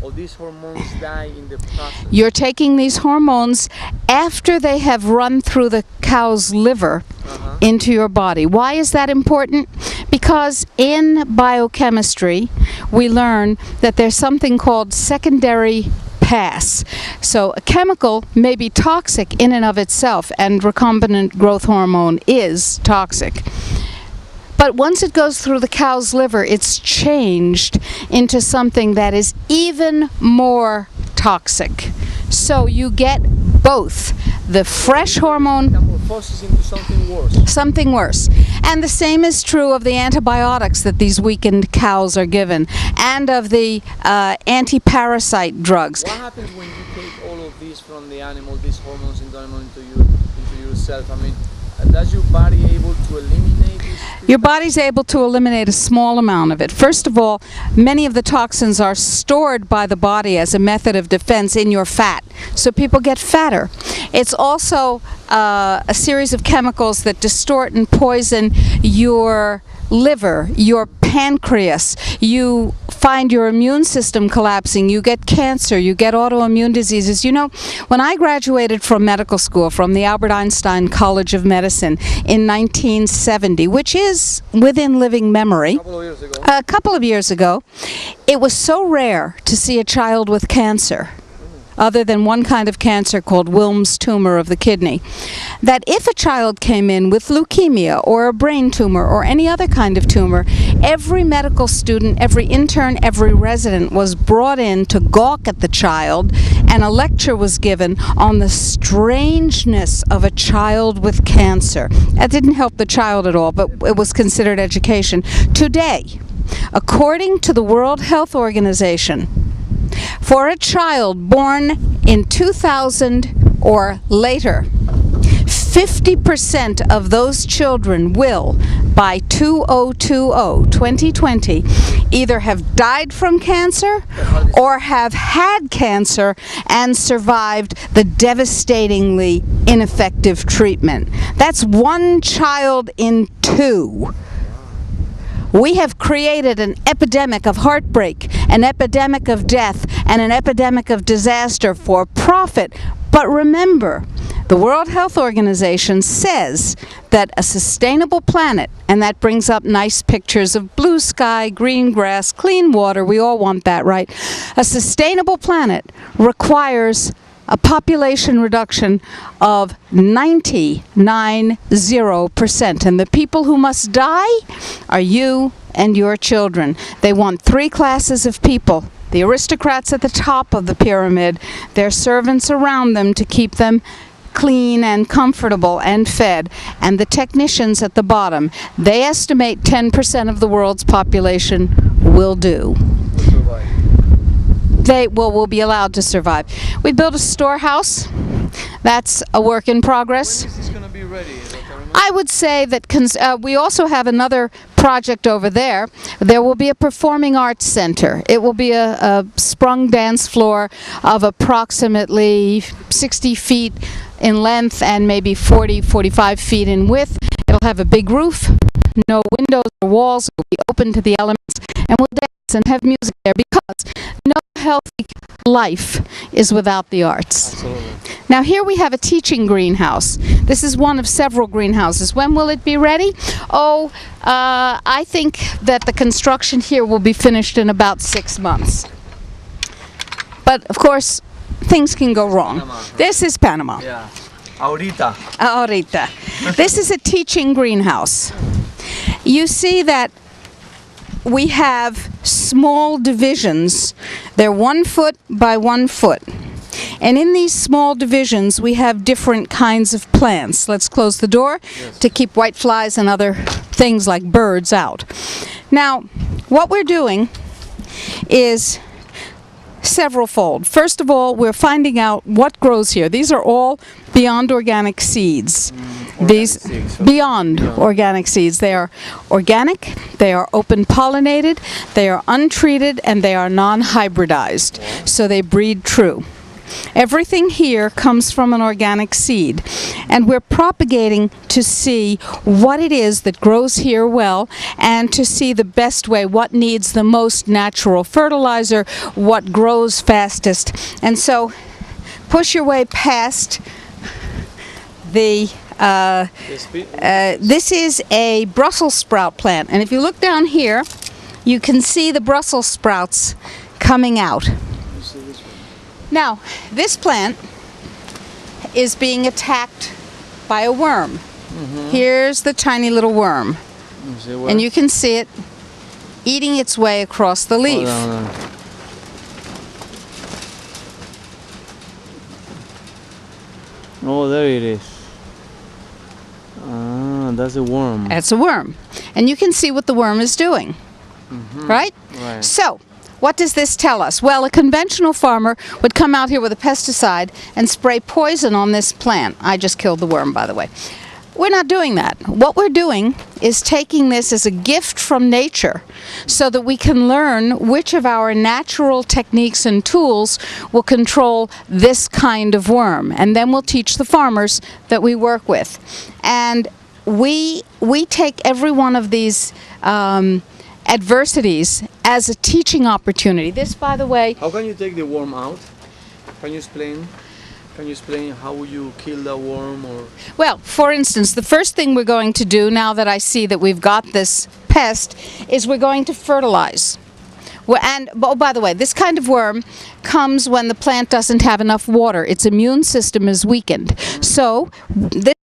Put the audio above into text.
or these hormones die in the process? You're taking these hormones after they have run through the cow's liver into your body. Why is that important? Because in biochemistry, we learn that there's something called secondary pass. So a chemical may be toxic in and of itself, and recombinant growth hormone is toxic. But once it goes through the cow's liver, it's changed into something that is even more toxic. So you get both the fresh hormone, Metamorphosis into something worse. something worse. And the same is true of the antibiotics that these weakened cows are given, and of the anti-parasite drugs. What happens when you take all of these from the animal, these hormones into yourself? I mean, does your body able to eliminate these? Your body's able to eliminate a small amount of it. First of all, many of the toxins are stored by the body as a method of defense in your fat, so people get fatter. It's also a series of chemicals that distort and poison your liver, your pancreas. You find your immune system collapsing, you get cancer, you get autoimmune diseases. You know, when I graduated from medical school, from the Albert Einstein College of Medicine in 1970, which is within living memory, a couple of years ago, it was so rare to see a child with cancer, other than one kind of cancer called Wilms tumor of the kidney, that if a child came in with leukemia or a brain tumor or any other kind of tumor, every medical student, every intern, every resident was brought in to gawk at the child, and a lecture was given on the strangeness of a child with cancer. That didn't help the child at all, but it was considered education. Today, according to the World Health Organization, for a child born in 2000 or later, 50% of those children will, by 2020, either have died from cancer or have had cancer and survived the devastatingly ineffective treatment. That's one child in two. We have created an epidemic of heartbreak, an epidemic of death, and an epidemic of disaster for profit. But remember, the World Health Organization says that a sustainable planet, and that brings up nice pictures of blue sky, green grass, clean water, we all want that, right? A sustainable planet requires a population reduction of 99.0%. And the people who must die are you and your children. They want three classes of people: the aristocrats at the top of the pyramid, their servants around them to keep them clean and comfortable and fed, and the technicians at the bottom. They estimate 10% of the world's population will do. They will be allowed to survive. We built a storehouse. That's a work in progress. When is this going to be ready? I would say that we also have another project over there. There will be a performing arts center. It will be a sprung dance floor of approximately 60 feet in length and maybe 45 feet in width. It'll have a big roof, no windows or walls. It will be open to the elements, and we'll dance and have music there, because no healthy life is without the arts. Absolutely. Now here we have a teaching greenhouse. This is one of several greenhouses. When will it be ready? Oh, I think that the construction here will be finished in about 6 months. But of course, things can go wrong. Panama. This is Panama. Yeah. Ahorita. Ahorita. This is a teaching greenhouse. You see that we have small divisions. They're 1 foot by 1 foot. And in these small divisions, we have different kinds of plants. Let's close the door to keep whiteflies and other things like birds out. Now, what we're doing is several-fold. First of all, we're finding out what grows here. These are all beyond organic seeds. Beyond organic seeds. They are organic, they are open pollinated, they are untreated, and they are non-hybridized. So they breed true. Everything here comes from an organic seed. And we're propagating to see what it is that grows here well, and to see the best way, what needs the most natural fertilizer, what grows fastest. And so push your way past the this is a Brussels sprout plant, and if you look down here you can see the Brussels sprouts coming out. Now this plant is being attacked by a worm. Here's the tiny little worm, and you can see it eating its way across the leaf. Oh, there it is. Ah, that's a worm. That's a worm. And you can see what the worm is doing. Right? Right. So, what does this tell us? Well, a conventional farmer would come out here with a pesticide and spray poison on this plant. I just killed the worm, by the way. We're not doing that. What we're doing is taking this as a gift from nature so that we can learn which of our natural techniques and tools will control this kind of worm. And then we'll teach the farmers that we work with. And we take every one of these adversities as a teaching opportunity. This, by the way... How can you take the worm out? Can you explain? Can you explain how you kill the worm? Or well, for instance, the first thing we're going to do now that I see that we've got this pest is we're going to fertilize. And oh, by the way, this kind of worm comes when the plant doesn't have enough water. Its immune system is weakened. So this